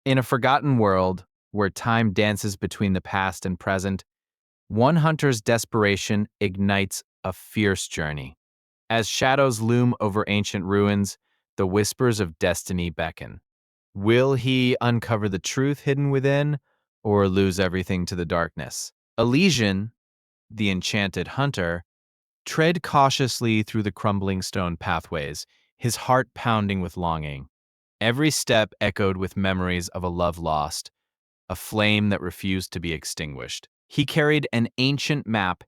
In a forgotten world, where time dances between the past and present, one hunter's desperation ignites a fierce journey. As shadows loom over ancient ruins, the whispers of destiny beckon. Will he uncover the truth hidden within, or lose everything to the darkness? Elysian, the enchanted hunter, tread cautiously through the crumbling stone pathways, his heart pounding with longing. Every step echoed with memories of a love lost, a flame that refused to be extinguished. He carried an ancient map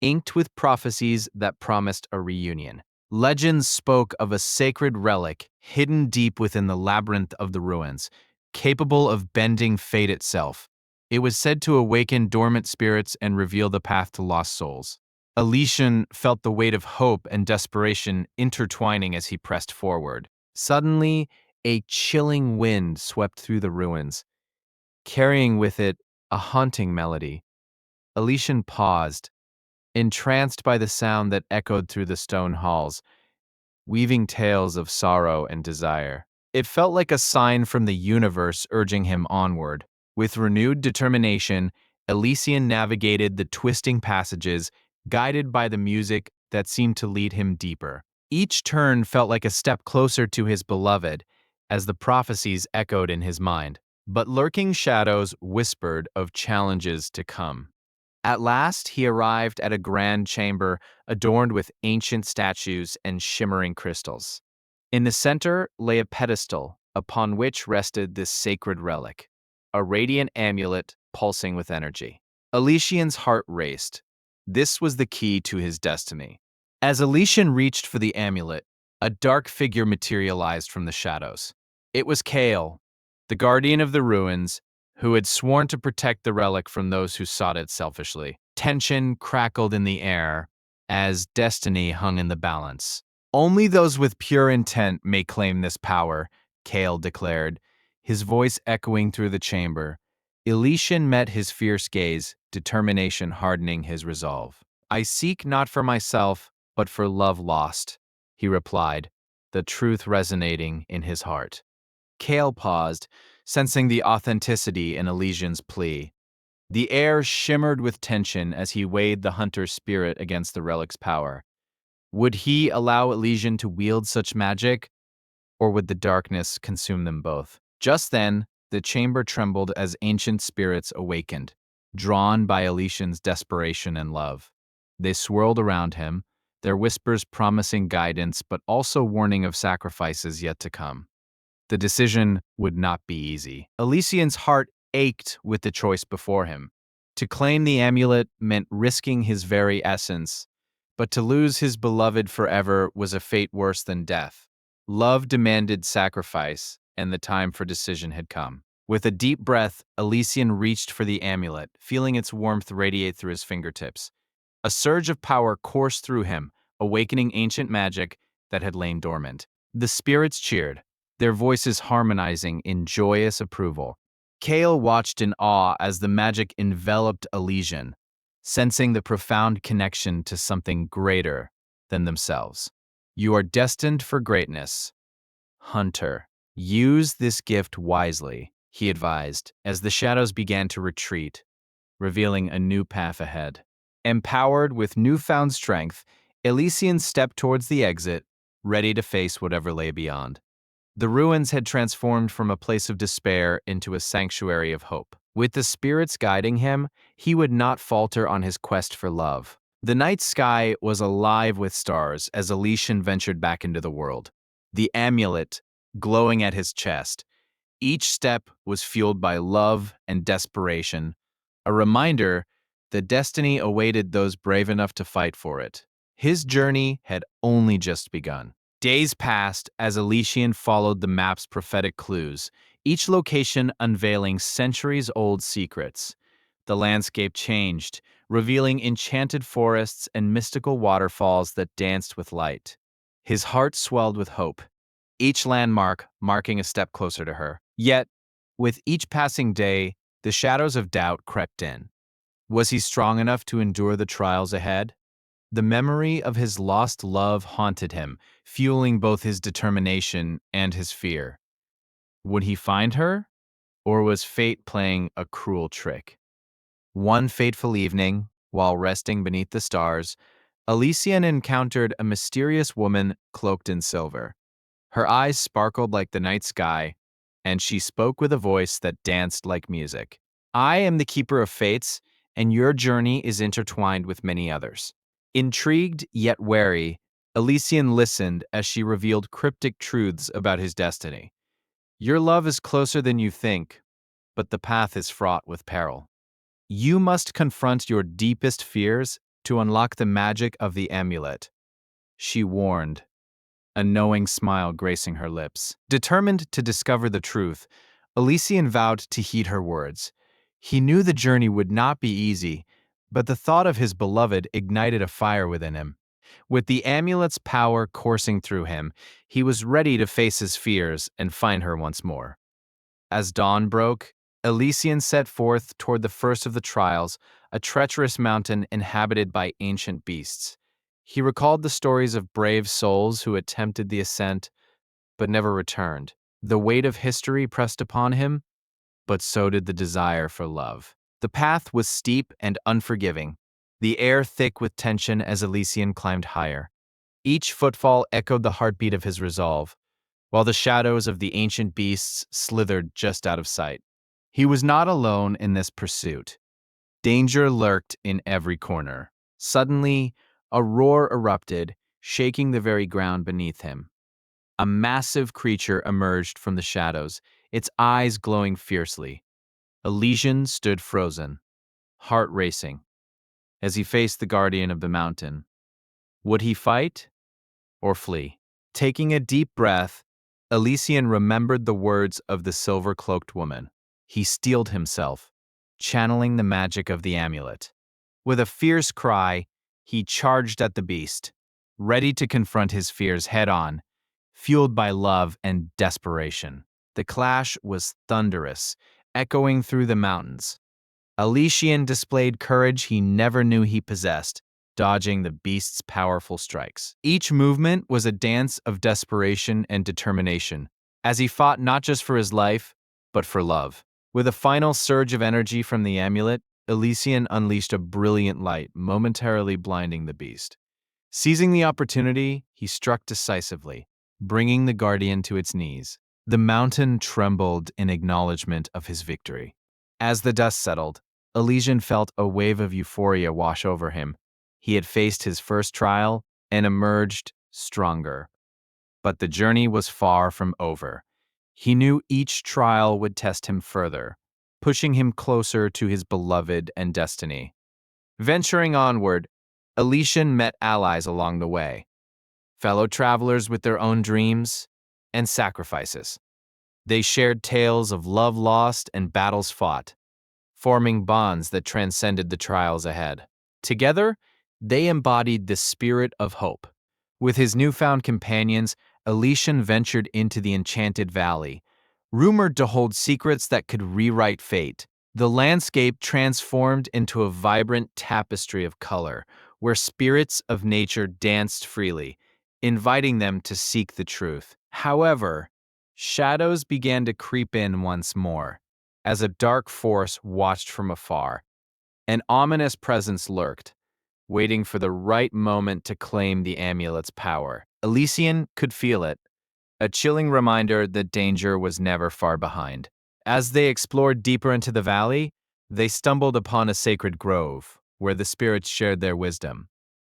inked with prophecies that promised a reunion. Legends spoke of a sacred relic hidden deep within the labyrinth of the ruins, capable of bending fate itself. It was said to awaken dormant spirits and reveal the path to lost souls. Elysian felt the weight of hope and desperation intertwining as he pressed forward. Suddenly, a chilling wind swept through the ruins, carrying with it a haunting melody. Elysian paused, entranced by the sound that echoed through the stone halls, weaving tales of sorrow and desire. It felt like a sign from the universe urging him onward. With renewed determination, Elysian navigated the twisting passages, guided by the music that seemed to lead him deeper. Each turn felt like a step closer to his beloved, as the prophecies echoed in his mind. But lurking shadows whispered of challenges to come. At last, he arrived at a grand chamber adorned with ancient statues and shimmering crystals. In the center lay a pedestal upon which rested this sacred relic, a radiant amulet pulsing with energy. Elysian's heart raced. This was the key to his destiny. As Elysian reached for the amulet, a dark figure materialized from the shadows. It was Kale, the guardian of the ruins, who had sworn to protect the relic from those who sought it selfishly. Tension crackled in the air as destiny hung in the balance. Only those with pure intent may claim this power, Kale declared, his voice echoing through the chamber. Elysian met his fierce gaze, determination hardening his resolve. I seek not for myself, but for love lost, he replied, the truth resonating in his heart. Kale paused, sensing the authenticity in Elysian's plea. The air shimmered with tension as he weighed the hunter's spirit against the relic's power. Would he allow Elysian to wield such magic, or would the darkness consume them both? Just then, the chamber trembled as ancient spirits awakened, drawn by Elysian's desperation and love. They swirled around him, their whispers promising guidance but also warning of sacrifices yet to come. The decision would not be easy. Elysian's heart ached with the choice before him. To claim the amulet meant risking his very essence, but to lose his beloved forever was a fate worse than death. Love demanded sacrifice, and the time for decision had come. With a deep breath, Elysian reached for the amulet, feeling its warmth radiate through his fingertips. A surge of power coursed through him, awakening ancient magic that had lain dormant. The spirits cheered, their voices harmonizing in joyous approval. Kale watched in awe as the magic enveloped Elysian, sensing the profound connection to something greater than themselves. You are destined for greatness, Hunter. Use this gift wisely, he advised, as the shadows began to retreat, revealing a new path ahead. Empowered with newfound strength, Elysian stepped towards the exit, ready to face whatever lay beyond. The ruins had transformed from a place of despair into a sanctuary of hope. With the spirits guiding him, he would not falter on his quest for love. The night sky was alive with stars as Elysian ventured back into the world, the amulet glowing at his chest. Each step was fueled by love and desperation, a reminder that destiny awaited those brave enough to fight for it. His journey had only just begun. Days passed as Elysian followed the map's prophetic clues, each location unveiling centuries-old secrets. The landscape changed, revealing enchanted forests and mystical waterfalls that danced with light. His heart swelled with hope, each landmark marking a step closer to her. Yet, with each passing day, the shadows of doubt crept in. Was he strong enough to endure the trials ahead? The memory of his lost love haunted him, fueling both his determination and his fear. Would he find her? or was fate playing a cruel trick? One fateful evening, while resting beneath the stars, Elysian encountered a mysterious woman cloaked in silver. Her eyes sparkled like the night sky, and she spoke with a voice that danced like music. I am the keeper of fates, and your journey is intertwined with many others. Intrigued yet wary, Elysian listened as she revealed cryptic truths about his destiny. Your love is closer than you think, but the path is fraught with peril. You must confront your deepest fears to unlock the magic of the amulet, she warned, a knowing smile gracing her lips. Determined to discover the truth, Elysian vowed to heed her words. He knew the journey would not be easy, but the thought of his beloved ignited a fire within him. With the amulet's power coursing through him, he was ready to face his fears and find her once more. As dawn broke, Elysian set forth toward the first of the trials, a treacherous mountain inhabited by ancient beasts. He recalled the stories of brave souls who attempted the ascent but never returned. The weight of history pressed upon him, but so did the desire for love. The path was steep and unforgiving, the air thick with tension as Elysian climbed higher. Each footfall echoed the heartbeat of his resolve, while the shadows of the ancient beasts slithered just out of sight. He was not alone in this pursuit. Danger lurked in every corner. Suddenly, a roar erupted, shaking the very ground beneath him. A massive creature emerged from the shadows, its eyes glowing fiercely. Elysian stood frozen, heart racing, as he faced the guardian of the mountain. Would he fight or flee? Taking a deep breath, Elysian remembered the words of the silver-cloaked woman. He steeled himself, channeling the magic of the amulet. With a fierce cry, he charged at the beast, ready to confront his fears head-on, fueled by love and desperation. The clash was thunderous, echoing through the mountains. Elysian displayed courage he never knew he possessed, dodging the beast's powerful strikes. Each movement was a dance of desperation and determination, as he fought not just for his life, but for love. With a final surge of energy from the amulet, Elysian unleashed a brilliant light, momentarily blinding the beast. Seizing the opportunity, he struck decisively, bringing the guardian to its knees. The mountain trembled in acknowledgement of his victory. As the dust settled, Elysian felt a wave of euphoria wash over him. He had faced his first trial and emerged stronger. But the journey was far from over. He knew each trial would test him further, pushing him closer to his beloved and destiny. Venturing onward, Elysian met allies along the way, fellow travelers with their own dreams and sacrifices. They shared tales of love lost and battles fought, forming bonds that transcended the trials ahead. Together, they embodied the spirit of hope. With his newfound companions, Elysian ventured into the Enchanted Valley, rumored to hold secrets that could rewrite fate. The landscape transformed into a vibrant tapestry of color, where spirits of nature danced freely, inviting them to seek the truth. However, shadows began to creep in once more, as a dark force watched from afar. An ominous presence lurked, waiting for the right moment to claim the amulet's power. Elysian could feel it, a chilling reminder that danger was never far behind. As they explored deeper into the valley, they stumbled upon a sacred grove, where the spirits shared their wisdom.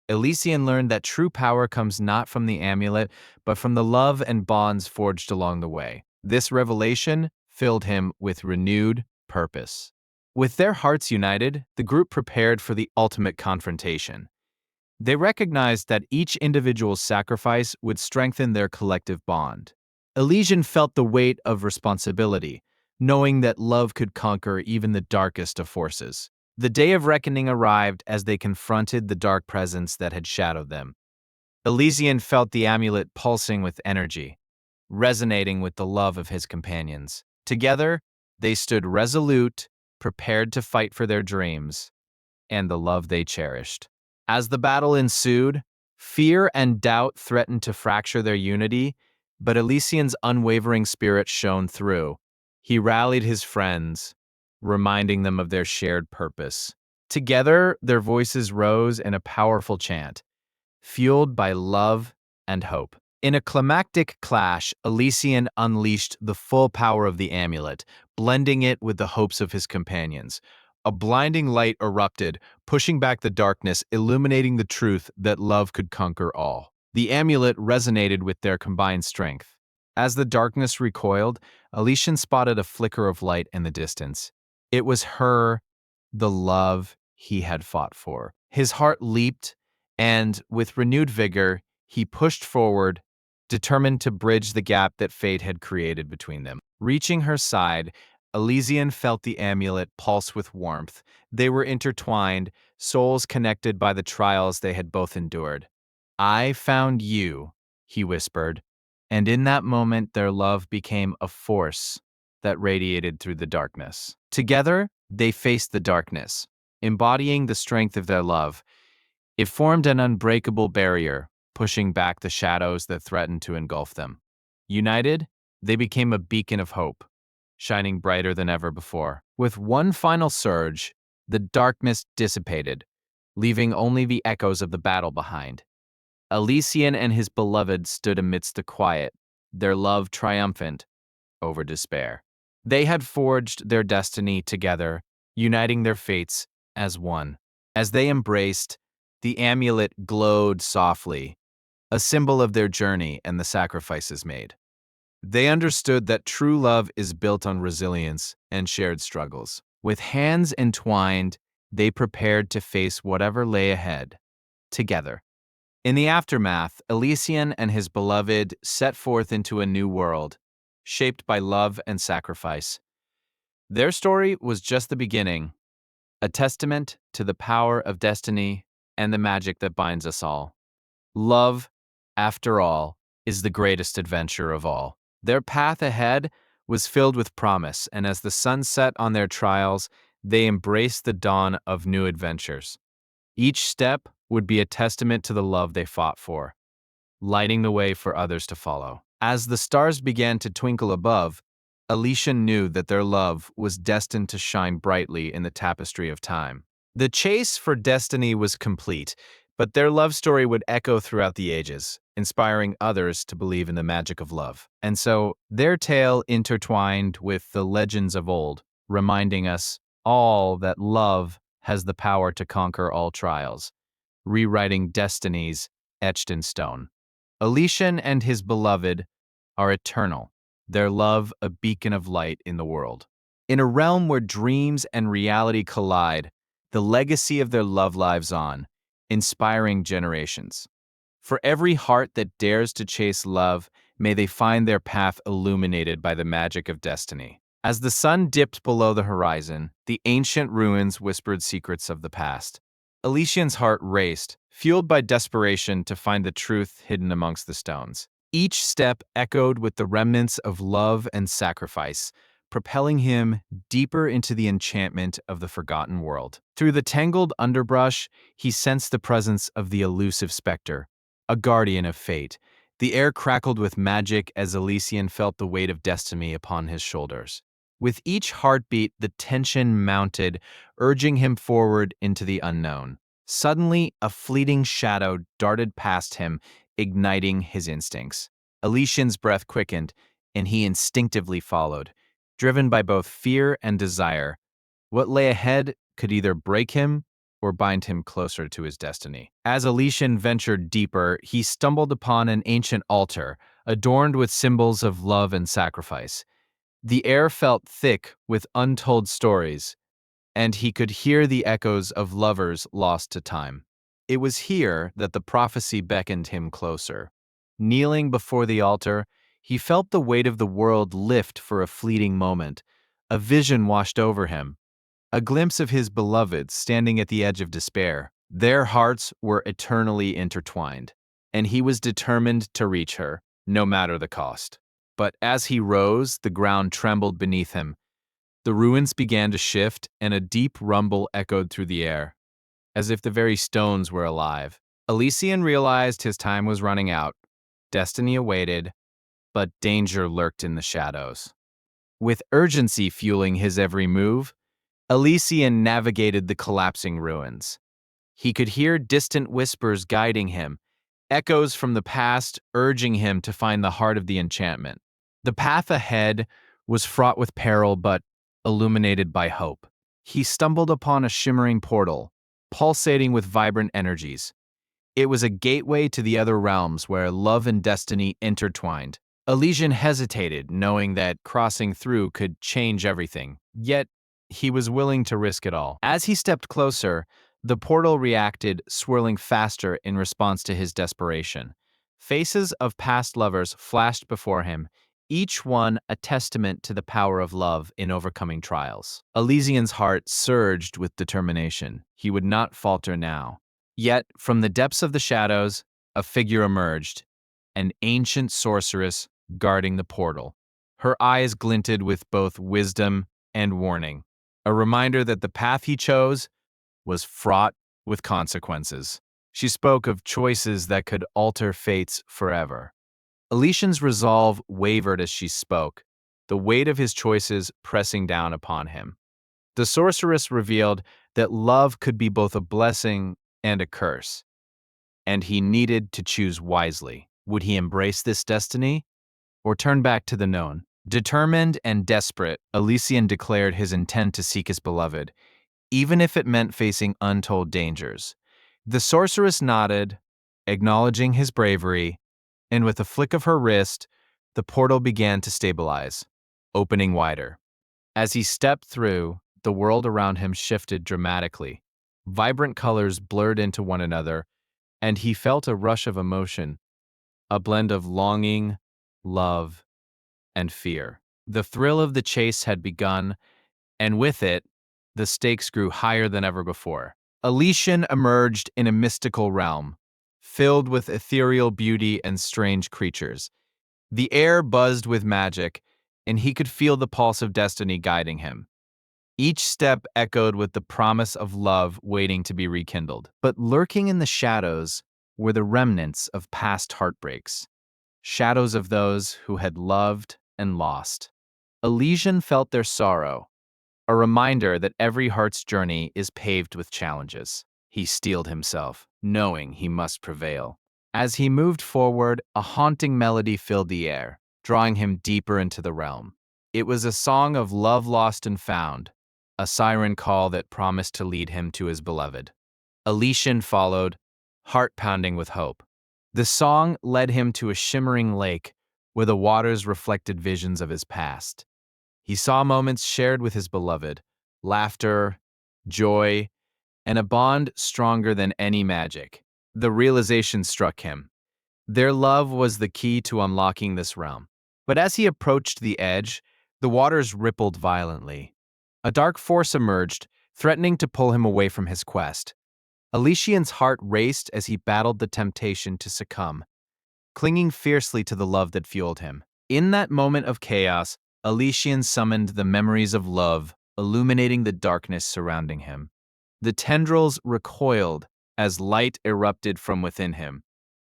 Elysian learned that true power comes not from the amulet, but from the love and bonds forged along the way. This revelation filled him with renewed purpose. With their hearts united, the group prepared for the ultimate confrontation. They recognized that each individual's sacrifice would strengthen their collective bond. Elysian felt the weight of responsibility, knowing that love could conquer even the darkest of forces. The day of reckoning arrived as they confronted the dark presence that had shadowed them. Elysian felt the amulet pulsing with energy, resonating with the love of his companions. Together, they stood resolute, prepared to fight for their dreams and the love they cherished. As the battle ensued, fear and doubt threatened to fracture their unity, but Elysian's unwavering spirit shone through. He rallied his friends, reminding them of their shared purpose. Together, their voices rose in a powerful chant, fueled by love and hope. In a climactic clash, Elysian unleashed the full power of the amulet, blending it with the hopes of his companions. A blinding light erupted, pushing back the darkness, illuminating the truth that love could conquer all. The amulet resonated with their combined strength. As the darkness recoiled, Elysian spotted a flicker of light in the distance. It was her, the love he had fought for. His heart leaped, and with renewed vigor, he pushed forward, determined to bridge the gap that fate had created between them. Reaching her side, Elysian felt the amulet pulse with warmth. They were intertwined, souls connected by the trials they had both endured. "I found you," he whispered, and in that moment their love became a force that radiated through the darkness. Together, they faced the darkness, embodying the strength of their love. It formed an unbreakable barrier, pushing back the shadows that threatened to engulf them. United, they became a beacon of hope, shining brighter than ever before. With one final surge, the darkness dissipated, leaving only the echoes of the battle behind. Elysian and his beloved stood amidst the quiet, their love triumphant over despair. They had forged their destiny together, uniting their fates as one. As they embraced, the amulet glowed softly, a symbol of their journey and the sacrifices made. They understood that true love is built on resilience and shared struggles. With hands entwined, they prepared to face whatever lay ahead, together. In the aftermath, Elysian and his beloved set forth into a new world, shaped by love and sacrifice. Their story was just the beginning, a testament to the power of destiny and the magic that binds us all. Love, after all, is the greatest adventure of all. Their path ahead was filled with promise, and as the sun set on their trials, they embraced the dawn of new adventures. Each step would be a testament to the love they fought for, lighting the way for others to follow. As the stars began to twinkle above, Elysian knew that their love was destined to shine brightly in the tapestry of time. The chase for destiny was complete, but their love story would echo throughout the ages, inspiring others to believe in the magic of love. And so, their tale intertwined with the legends of old, reminding us all that love has the power to conquer all trials, rewriting destinies etched in stone. Elysian and his beloved are eternal, their love a beacon of light in the world. In a realm where dreams and reality collide, the legacy of their love lives on, inspiring generations. For every heart that dares to chase love, may they find their path illuminated by the magic of destiny. As the sun dipped below the horizon, the ancient ruins whispered secrets of the past. Elysian's heart raced, fueled by desperation to find the truth hidden amongst the stones. Each step echoed with the remnants of love and sacrifice, propelling him deeper into the enchantment of the forgotten world. Through the tangled underbrush, he sensed the presence of the elusive specter, a guardian of fate. The air crackled with magic as Elysian felt the weight of destiny upon his shoulders. With each heartbeat, the tension mounted, urging him forward into the unknown. Suddenly, a fleeting shadow darted past him, igniting his instincts. Elysian's breath quickened, and he instinctively followed, driven by both fear and desire. What lay ahead could either break him or bind him closer to his destiny. As Elysian ventured deeper, he stumbled upon an ancient altar, adorned with symbols of love and sacrifice. The air felt thick with untold stories, and he could hear the echoes of lovers lost to time. It was here that the prophecy beckoned him closer. Kneeling before the altar, he felt the weight of the world lift for a fleeting moment. A vision washed over him, a glimpse of his beloved standing at the edge of despair. Their hearts were eternally intertwined, and he was determined to reach her, no matter the cost. But as he rose, the ground trembled beneath him. The ruins began to shift, and a deep rumble echoed through the air, as if the very stones were alive. Elysian realized his time was running out. Destiny awaited, but danger lurked in the shadows. With urgency fueling his every move, Elysian navigated the collapsing ruins. He could hear distant whispers guiding him, echoes from the past urging him to find the heart of the enchantment. The path ahead was fraught with peril but illuminated by hope. He stumbled upon a shimmering portal, pulsating with vibrant energies. It was a gateway to the other realms where love and destiny intertwined. Elysian hesitated, knowing that crossing through could change everything. Yet, he was willing to risk it all. As he stepped closer, the portal reacted, swirling faster in response to his desperation. Faces of past lovers flashed before him, each one a testament to the power of love in overcoming trials. Elysian's heart surged with determination. He would not falter now. Yet, from the depths of the shadows, a figure emerged, an ancient sorceress guarding the portal. Her eyes glinted with both wisdom and warning, a reminder that the path he chose was fraught with consequences. She spoke of choices that could alter fates forever. Elysian's resolve wavered as she spoke, the weight of his choices pressing down upon him. The sorceress revealed that love could be both a blessing and a curse, and he needed to choose wisely. Would he embrace this destiny or turn back to the known? Determined and desperate, Elysian declared his intent to seek his beloved, even if it meant facing untold dangers. The sorceress nodded, acknowledging his bravery, and with a flick of her wrist, the portal began to stabilize, opening wider. As he stepped through, the world around him shifted dramatically. Vibrant colors blurred into one another, and he felt a rush of emotion, a blend of longing, love, and fear. The thrill of the chase had begun, and with it, the stakes grew higher than ever before. Elysian emerged in a mystical realm, filled with ethereal beauty and strange creatures. The air buzzed with magic, and he could feel the pulse of destiny guiding him. Each step echoed with the promise of love waiting to be rekindled. But lurking in the shadows were the remnants of past heartbreaks, shadows of those who had loved and lost. Elysian felt their sorrow, a reminder that every heart's journey is paved with challenges. He steeled himself, knowing he must prevail. As he moved forward, a haunting melody filled the air, drawing him deeper into the realm. It was a song of love lost and found, a siren call that promised to lead him to his beloved. Elysian followed, heart pounding with hope. The song led him to a shimmering lake where the waters reflected visions of his past. He saw moments shared with his beloved, laughter, joy, and a bond stronger than any magic. The realization struck him. Their love was the key to unlocking this realm. But as he approached the edge, the waters rippled violently. A dark force emerged, threatening to pull him away from his quest. Elysian's heart raced as he battled the temptation to succumb, clinging fiercely to the love that fueled him. In that moment of chaos, Elysian summoned the memories of love, illuminating the darkness surrounding him. The tendrils recoiled as light erupted from within him,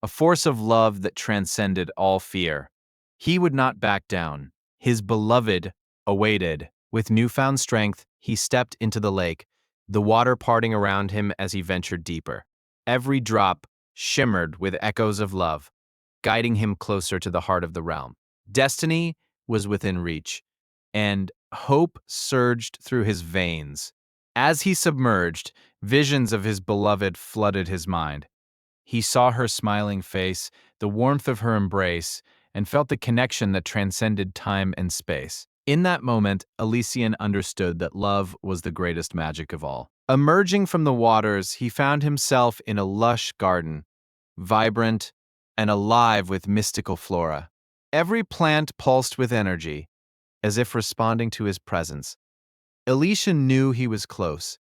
a force of love that transcended all fear. He would not back down. His beloved awaited. With newfound strength, he stepped into the lake, the water parting around him as he ventured deeper. Every drop shimmered with echoes of love, guiding him closer to the heart of the realm. Destiny was within reach, and hope surged through his veins. As he submerged, visions of his beloved flooded his mind. He saw her smiling face, the warmth of her embrace, and felt the connection that transcended time and space. In that moment, Elysian understood that love was the greatest magic of all. Emerging from the waters, he found himself in a lush garden, vibrant and alive with mystical flora. Every plant pulsed with energy, as if responding to his presence. Elysian knew he was close.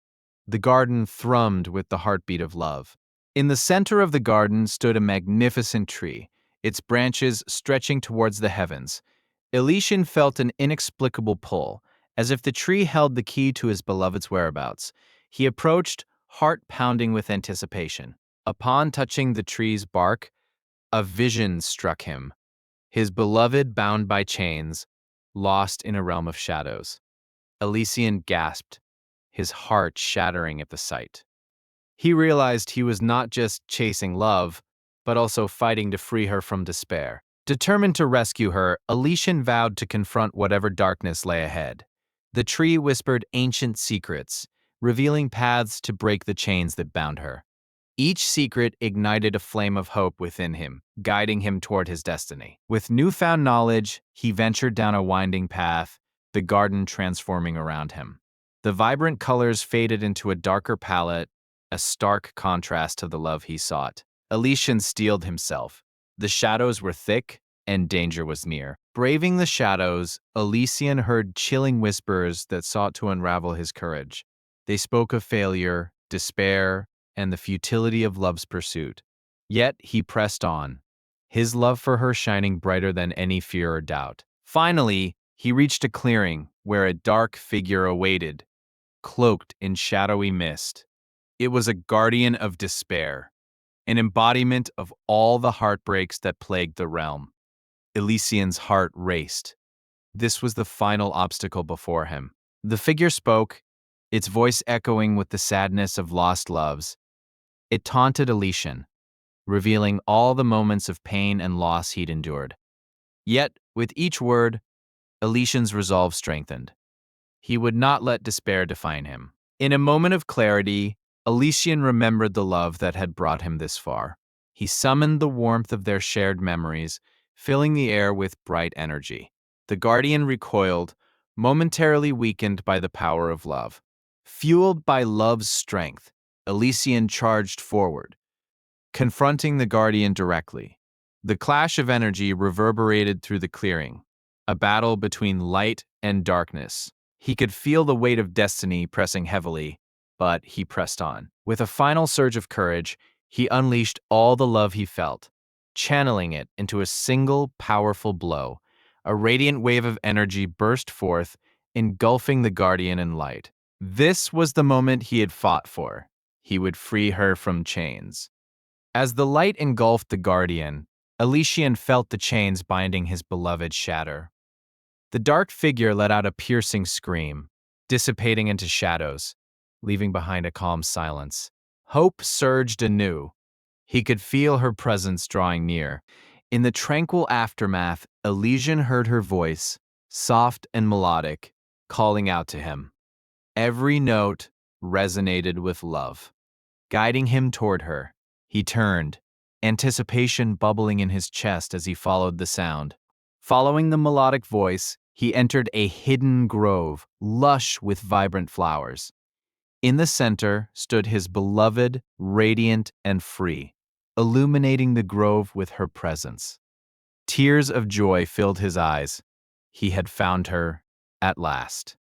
The garden thrummed with the heartbeat of love. In the center of the garden stood a magnificent tree, its branches stretching towards the heavens. Elysian felt an inexplicable pull, as if the tree held the key to his beloved's whereabouts. He approached, heart pounding with anticipation. Upon touching the tree's bark, a vision struck him. His beloved bound by chains, lost in a realm of shadows. Elysian gasped, his heart shattering at the sight. He realized he was not just chasing love, but also fighting to free her from despair. Determined to rescue her, Elysian vowed to confront whatever darkness lay ahead. The tree whispered ancient secrets, revealing paths to break the chains that bound her. Each secret ignited a flame of hope within him, guiding him toward his destiny. With newfound knowledge, he ventured down a winding path, the garden transforming around him. The vibrant colors faded into a darker palette, a stark contrast to the love he sought. Elysian steeled himself. The shadows were thick, and danger was near. Braving the shadows, Elysian heard chilling whispers that sought to unravel his courage. They spoke of failure, despair, and the futility of love's pursuit. Yet he pressed on, his love for her shining brighter than any fear or doubt. Finally, he reached a clearing where a dark figure awaited, cloaked in shadowy mist. It was a guardian of despair, an embodiment of all the heartbreaks that plagued the realm. Elysian's heart raced. This was the final obstacle before him. The figure spoke, its voice echoing with the sadness of lost loves. It taunted Elysian, revealing all the moments of pain and loss he'd endured. Yet, with each word, Elysian's resolve strengthened. He would not let despair define him. In a moment of clarity, Elysian remembered the love that had brought him this far. He summoned the warmth of their shared memories, filling the air with bright energy. The guardian recoiled, momentarily weakened by the power of love. Fueled by love's strength, Elysian charged forward, confronting the guardian directly. The clash of energy reverberated through the clearing, a battle between light and darkness. He could feel the weight of destiny pressing heavily, but he pressed on. With a final surge of courage, he unleashed all the love he felt, channeling it into a single powerful blow. A radiant wave of energy burst forth, engulfing the guardian in light. This was the moment he had fought for. He would free her from chains. As the light engulfed the guardian, Elysian felt the chains binding his beloved shatter. The dark figure let out a piercing scream, dissipating into shadows, leaving behind a calm silence. Hope surged anew. He could feel her presence drawing near. In the tranquil aftermath, Elysian heard her voice, soft and melodic, calling out to him. Every note resonated with love. Guiding him toward her, he turned, anticipation bubbling in his chest as he followed the sound. Following the melodic voice, he entered a hidden grove, lush with vibrant flowers. In the center stood his beloved, radiant and free, illuminating the grove with her presence. Tears of joy filled his eyes. He had found her at last.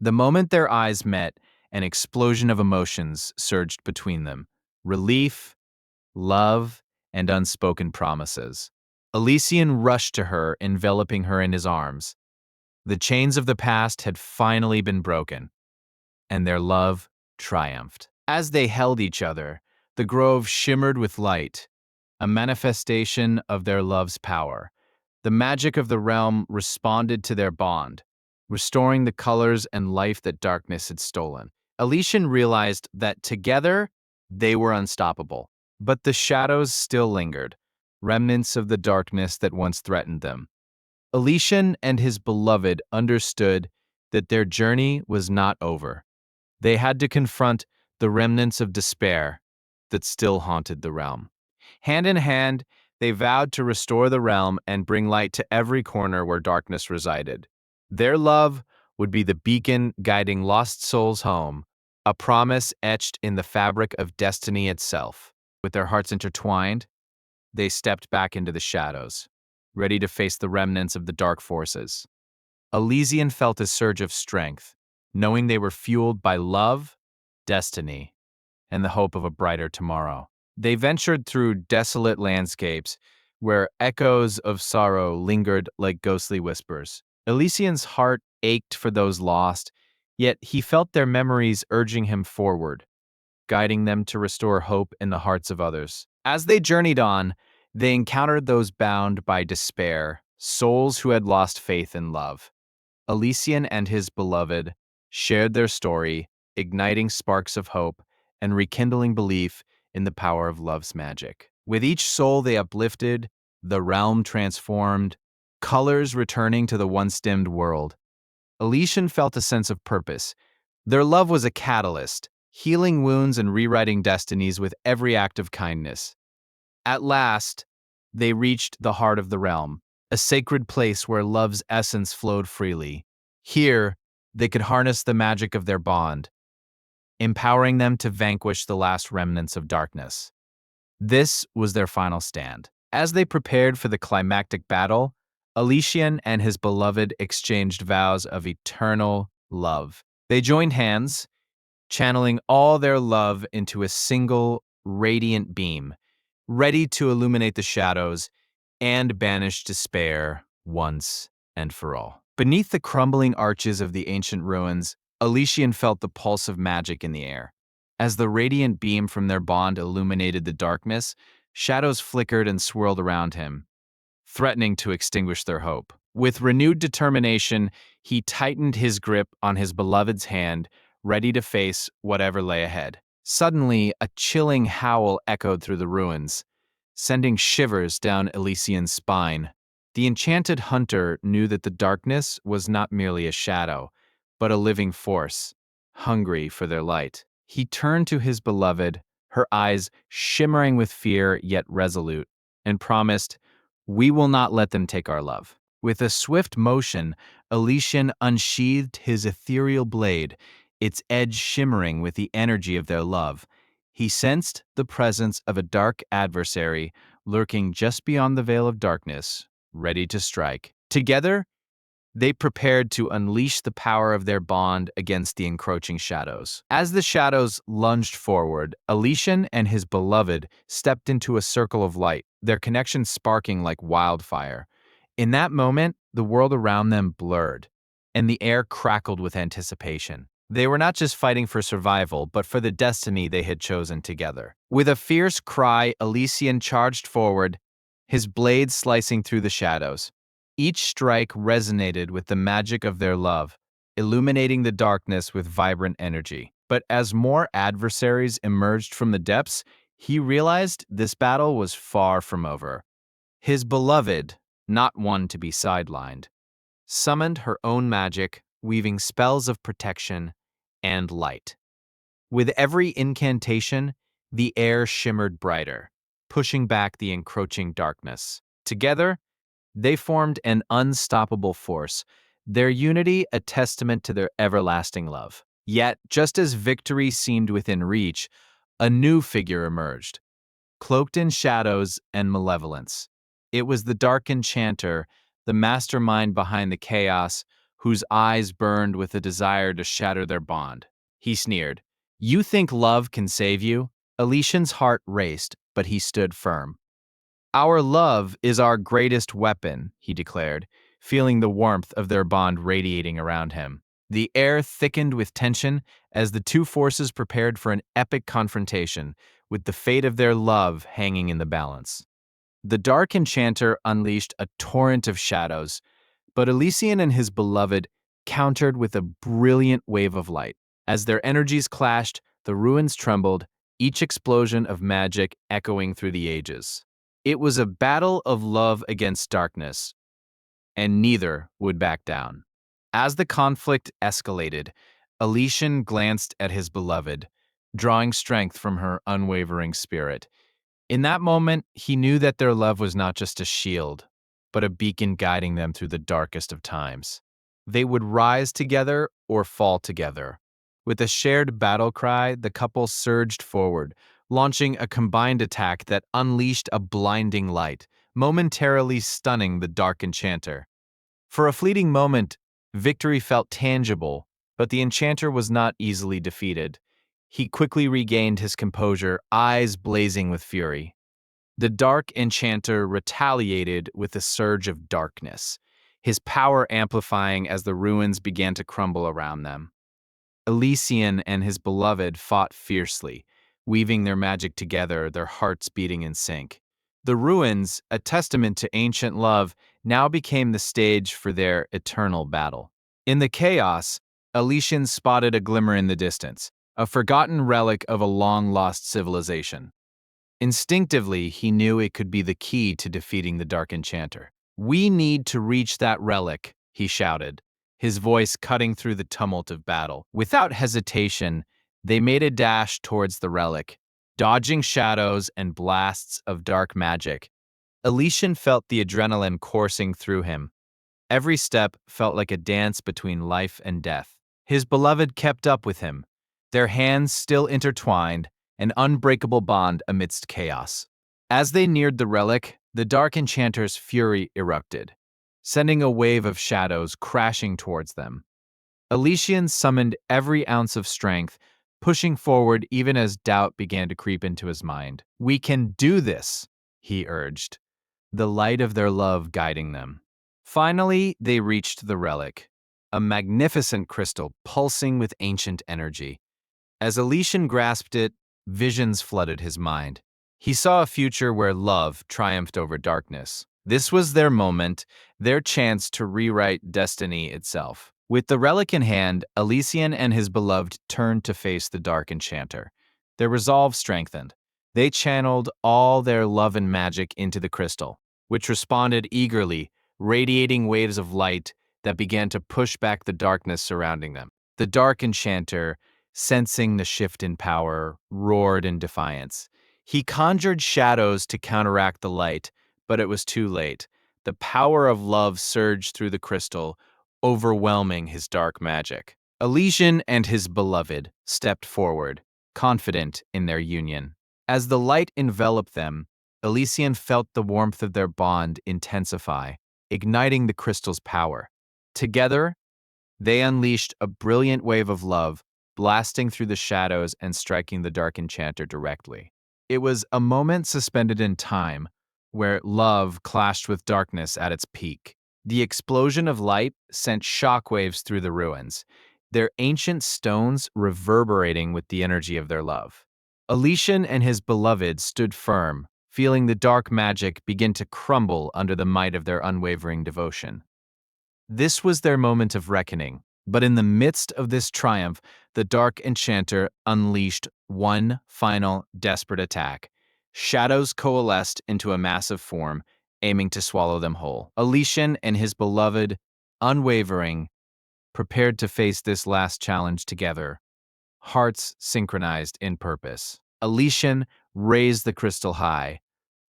The moment their eyes met, an explosion of emotions surged between them. Relief, love, and unspoken promises. Elysian rushed to her, enveloping her in his arms. The chains of the past had finally been broken, and their love triumphed. As they held each other, the grove shimmered with light, a manifestation of their love's power. The magic of the realm responded to their bond, restoring the colors and life that darkness had stolen. Elysian realized that together they were unstoppable, but the shadows still lingered, remnants of the darkness that once threatened them. Elysian and his beloved understood that their journey was not over. They had to confront the remnants of despair that still haunted the realm. Hand in hand, they vowed to restore the realm and bring light to every corner where darkness resided. Their love would be the beacon guiding lost souls home, a promise etched in the fabric of destiny itself. With their hearts intertwined, they stepped back into the shadows, ready to face the remnants of the dark forces. Elysian felt a surge of strength, knowing they were fueled by love, destiny, and the hope of a brighter tomorrow. They ventured through desolate landscapes where echoes of sorrow lingered like ghostly whispers. Elysian's heart ached for those lost, yet he felt their memories urging him forward, guiding them to restore hope in the hearts of others. As they journeyed on, they encountered those bound by despair, souls who had lost faith in love. Elysian and his beloved shared their story, igniting sparks of hope and rekindling belief in the power of love's magic. With each soul they uplifted, the realm transformed, colors returning to the once dimmed world. Elysian felt a sense of purpose. Their love was a catalyst, healing wounds and rewriting destinies with every act of kindness. At last, they reached the heart of the realm, a sacred place where love's essence flowed freely. Here, they could harness the magic of their bond, empowering them to vanquish the last remnants of darkness. This was their final stand. As they prepared for the climactic battle, Elysian and his beloved exchanged vows of eternal love. They joined hands, channeling all their love into a single radiant beam, ready to illuminate the shadows and banish despair once and for all. Beneath the crumbling arches of the ancient ruins, Elysian felt the pulse of magic in the air. As the radiant beam from their bond illuminated the darkness, shadows flickered and swirled around him, threatening to extinguish their hope. With renewed determination, he tightened his grip on his beloved's hand, ready to face whatever lay ahead. Suddenly, a chilling howl echoed through the ruins, sending shivers down Elysian's spine. The enchanted hunter knew that the darkness was not merely a shadow, but a living force, hungry for their light. He turned to his beloved, her eyes shimmering with fear yet resolute, and promised, "We will not let them take our love." With a swift motion, Elysian unsheathed his ethereal blade, its edge shimmering with the energy of their love. He sensed the presence of a dark adversary lurking just beyond the veil of darkness, ready to strike. Together, they prepared to unleash the power of their bond against the encroaching shadows. As the shadows lunged forward, Elysian and his beloved stepped into a circle of light, their connection sparking like wildfire. In that moment, the world around them blurred, and the air crackled with anticipation. They were not just fighting for survival, but for the destiny they had chosen together. With a fierce cry, Elysian charged forward, his blade slicing through the shadows. Each strike resonated with the magic of their love, illuminating the darkness with vibrant energy. But as more adversaries emerged from the depths, he realized this battle was far from over. His beloved, not one to be sidelined, summoned her own magic, weaving spells of protection and light. With every incantation, the air shimmered brighter, pushing back the encroaching darkness. Together, they formed an unstoppable force, their unity a testament to their everlasting love. Yet, just as victory seemed within reach, a new figure emerged, cloaked in shadows and malevolence. It was the Dark Enchanter, the mastermind behind the chaos, whose eyes burned with a desire to shatter their bond. He sneered, "You think love can save you?" Elysian's heart raced, but he stood firm. "Our love is our greatest weapon," he declared, feeling the warmth of their bond radiating around him. The air thickened with tension as the two forces prepared for an epic confrontation, with the fate of their love hanging in the balance. The Dark Enchanter unleashed a torrent of shadows, but Elysian and his beloved countered with a brilliant wave of light. As their energies clashed, the ruins trembled, each explosion of magic echoing through the ages. It was a battle of love against darkness, and neither would back down. As the conflict escalated, Elysian glanced at his beloved, drawing strength from her unwavering spirit. In that moment, he knew that their love was not just a shield, but a beacon guiding them through the darkest of times. They would rise together or fall together. With a shared battle cry, the couple surged forward, launching a combined attack that unleashed a blinding light, momentarily stunning the Dark Enchanter. For a fleeting moment, victory felt tangible, but the Enchanter was not easily defeated. He quickly regained his composure, eyes blazing with fury. The Dark Enchanter retaliated with a surge of darkness, his power amplifying as the ruins began to crumble around them. Elysian and his beloved fought fiercely, weaving their magic together, their hearts beating in sync. The ruins, a testament to ancient love, now became the stage for their eternal battle. In the chaos, Elysian spotted a glimmer in the distance, a forgotten relic of a long-lost civilization. Instinctively, he knew it could be the key to defeating the Dark Enchanter. "We need to reach that relic," he shouted, his voice cutting through the tumult of battle. Without hesitation, they made a dash towards the relic, dodging shadows and blasts of dark magic. Elysian felt the adrenaline coursing through him. Every step felt like a dance between life and death. His beloved kept up with him, their hands still intertwined, an unbreakable bond amidst chaos. As they neared the relic, the Dark Enchanter's fury erupted, sending a wave of shadows crashing towards them. Elysian summoned every ounce of strength, pushing forward even as doubt began to creep into his mind. "We can do this," he urged, the light of their love guiding them. Finally, they reached the relic, a magnificent crystal pulsing with ancient energy. As Elysian grasped it, visions flooded his mind. He saw a future where love triumphed over darkness. This was their moment, their chance to rewrite destiny itself. With the relic in hand, Elysian and his beloved turned to face the Dark Enchanter. Their resolve strengthened. They channeled all their love and magic into the crystal, which responded eagerly, radiating waves of light that began to push back the darkness surrounding them. The Dark Enchanter, sensing the shift in power, roared in defiance. He conjured shadows to counteract the light, but it was too late. The power of love surged through the crystal, overwhelming his dark magic. Elysian and his beloved stepped forward, confident in their union. As the light enveloped them, Elysian felt the warmth of their bond intensify, igniting the crystal's power. Together, they unleashed a brilliant wave of love, blasting through the shadows and striking the Dark Enchanter directly. It was a moment suspended in time, where love clashed with darkness at its peak. The explosion of light sent shockwaves through the ruins, their ancient stones reverberating with the energy of their love. Elysian and his beloved stood firm, feeling the dark magic begin to crumble under the might of their unwavering devotion. This was their moment of reckoning, but in the midst of this triumph, the Dark Enchanter unleashed one final desperate attack. Shadows coalesced into a massive form, aiming to swallow them whole. Elysian and his beloved, unwavering, prepared to face this last challenge together, hearts synchronized in purpose. Elysian raised the crystal high,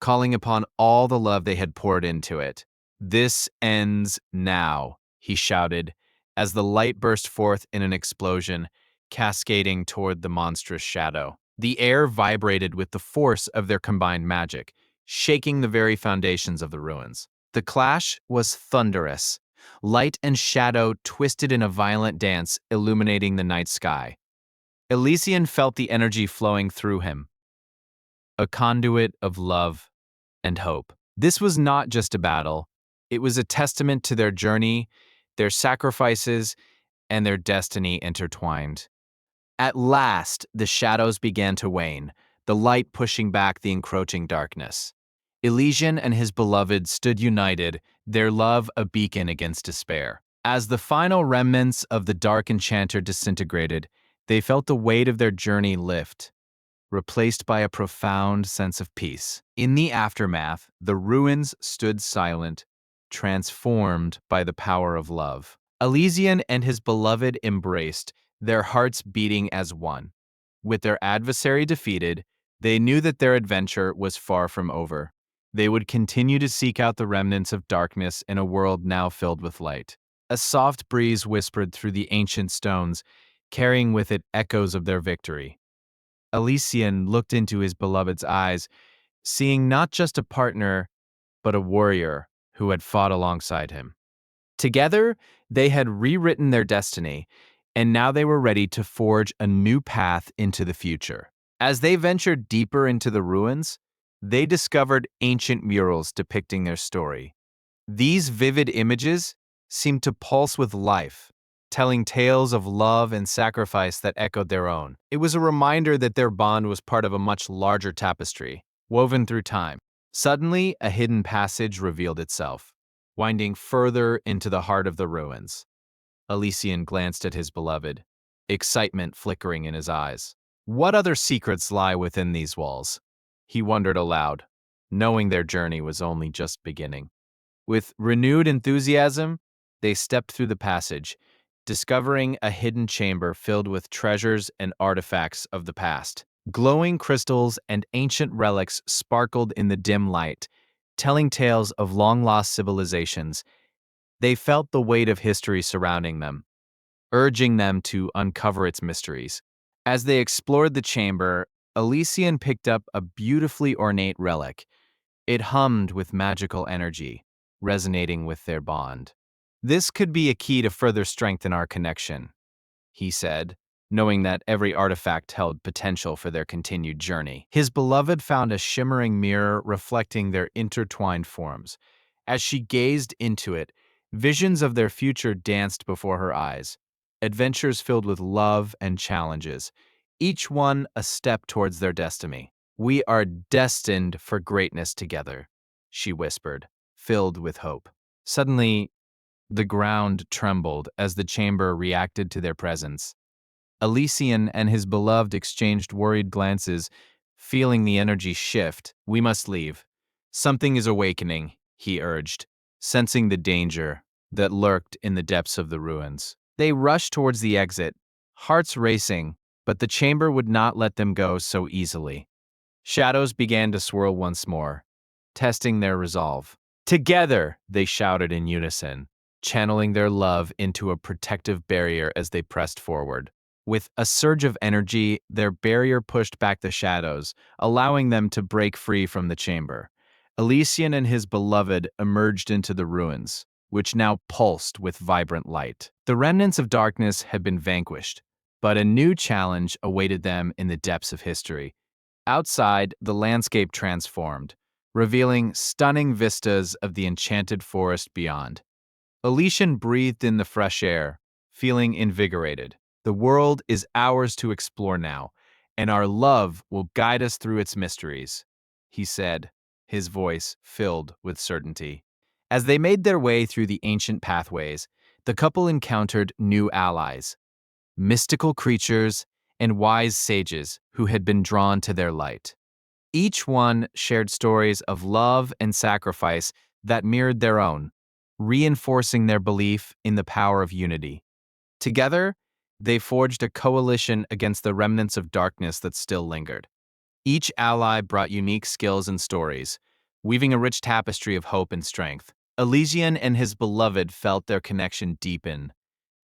calling upon all the love they had poured into it. "This ends now," he shouted, as the light burst forth in an explosion, cascading toward the monstrous shadow. The air vibrated with the force of their combined magic, shaking the very foundations of the ruins. The clash was thunderous. Light and shadow twisted in a violent dance, illuminating the night sky. Elysian felt the energy flowing through him, a conduit of love and hope. This was not just a battle, it was a testament to their journey, their sacrifices, and their destiny intertwined. At last, the shadows began to wane, the light pushing back the encroaching darkness. Elysian and his beloved stood united, their love a beacon against despair. As the final remnants of the Dark Enchanter disintegrated, they felt the weight of their journey lift, replaced by a profound sense of peace. In the aftermath, the ruins stood silent, transformed by the power of love. Elysian and his beloved embraced, their hearts beating as one. With their adversary defeated, they knew that their adventure was far from over. They would continue to seek out the remnants of darkness in a world now filled with light. A soft breeze whispered through the ancient stones, carrying with it echoes of their victory. Elysian looked into his beloved's eyes, seeing not just a partner, but a warrior who had fought alongside him. Together, they had rewritten their destiny, and now they were ready to forge a new path into the future. As they ventured deeper into the ruins, they discovered ancient murals depicting their story. These vivid images seemed to pulse with life, telling tales of love and sacrifice that echoed their own. It was a reminder that their bond was part of a much larger tapestry, woven through time. Suddenly, a hidden passage revealed itself, winding further into the heart of the ruins. Elysian glanced at his beloved, excitement flickering in his eyes. What other secrets lie within these walls? He wondered aloud, knowing their journey was only just beginning. With renewed enthusiasm, they stepped through the passage, discovering a hidden chamber filled with treasures and artifacts of the past. Glowing crystals and ancient relics sparkled in the dim light, telling tales of long-lost civilizations. They felt the weight of history surrounding them, urging them to uncover its mysteries. As they explored the chamber, Elysian picked up a beautifully ornate relic. It hummed with magical energy, resonating with their bond. This could be a key to further strengthen our connection, he said, knowing that every artifact held potential for their continued journey. His beloved found a shimmering mirror reflecting their intertwined forms. As she gazed into it, visions of their future danced before her eyes, adventures filled with love and challenges, each one a step towards their destiny. We are destined for greatness together, she whispered, filled with hope. Suddenly, the ground trembled as the chamber reacted to their presence. Elysian and his beloved exchanged worried glances, feeling the energy shift. We must leave. Something is awakening, he urged, sensing the danger that lurked in the depths of the ruins. They rushed towards the exit, hearts racing, but the chamber would not let them go so easily. Shadows began to swirl once more, testing their resolve. Together, they shouted in unison, channeling their love into a protective barrier as they pressed forward. With a surge of energy, their barrier pushed back the shadows, allowing them to break free from the chamber. Elysian and his beloved emerged into the ruins, which now pulsed with vibrant light. The remnants of darkness had been vanquished, but a new challenge awaited them in the depths of history. Outside, the landscape transformed, revealing stunning vistas of the enchanted forest beyond. Elysian breathed in the fresh air, feeling invigorated. The world is ours to explore now, and our love will guide us through its mysteries, he said, his voice filled with certainty. As they made their way through the ancient pathways, the couple encountered new allies, mystical creatures and wise sages who had been drawn to their light. Each one shared stories of love and sacrifice that mirrored their own, reinforcing their belief in the power of unity. Together, they forged a coalition against the remnants of darkness that still lingered. Each ally brought unique skills and stories, weaving a rich tapestry of hope and strength. Elysian and his beloved felt their connection deepen,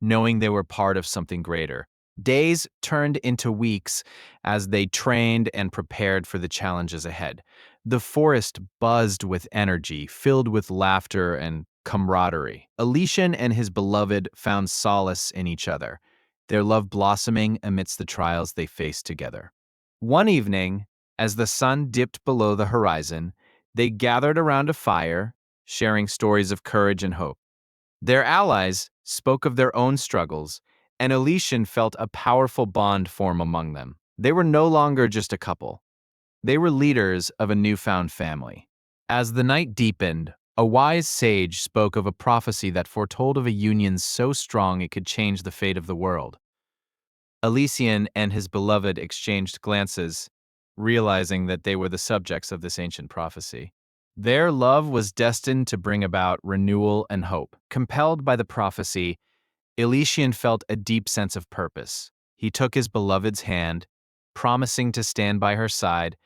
knowing they were part of something greater. Days turned into weeks as they trained and prepared for the challenges ahead. The forest buzzed with energy, filled with laughter and camaraderie. Elysian and his beloved found solace in each other, their love blossoming amidst the trials they faced together. One evening, as the sun dipped below the horizon, they gathered around a fire, sharing stories of courage and hope. Their allies spoke of their own struggles, and Elysian felt a powerful bond form among them. They were no longer just a couple. They were leaders of a newfound family. As the night deepened, a wise sage spoke of a prophecy that foretold of a union so strong it could change the fate of the world. Elysian and his beloved exchanged glances, realizing that they were the subjects of this ancient prophecy. Their love was destined to bring about renewal and hope. Compelled by the prophecy, Elysian felt a deep sense of purpose. He took his beloved's hand, promising to stand by her side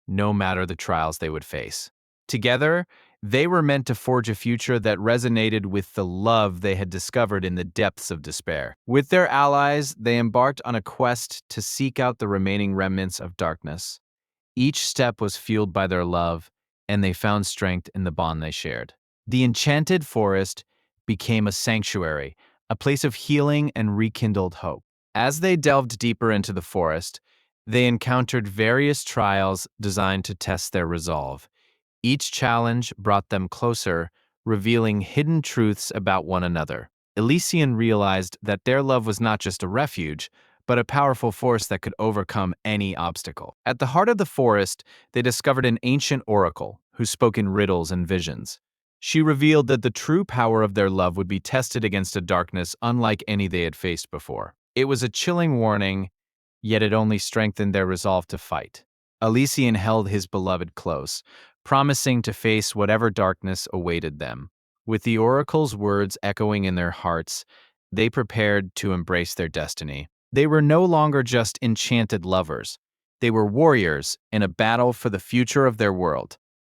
no matter the trials they would face. Together, they were meant to forge a future that resonated with the love they had discovered in the depths of despair. With their allies, they embarked on a quest to seek out the remaining remnants of darkness. Each step was fueled by their love, and they found strength in the bond they shared. The enchanted forest became a sanctuary, a place of healing and rekindled hope. As they delved deeper into the forest, they encountered various trials designed to test their resolve. Each challenge brought them closer, revealing hidden truths about one another. Elysian realized that their love was not just a refuge, but a powerful force that could overcome any obstacle. At the heart of the forest, they discovered an ancient oracle who spoke in riddles and visions. She revealed that the true power of their love would be tested against a darkness unlike any they had faced before. It was a chilling warning, yet it only strengthened their resolve to fight. Elysian held his beloved close, promising to face whatever darkness awaited them. With the oracle's words echoing in their hearts, they prepared to embrace their destiny. They were no longer just enchanted lovers. They were warriors in a battle for the future of their world.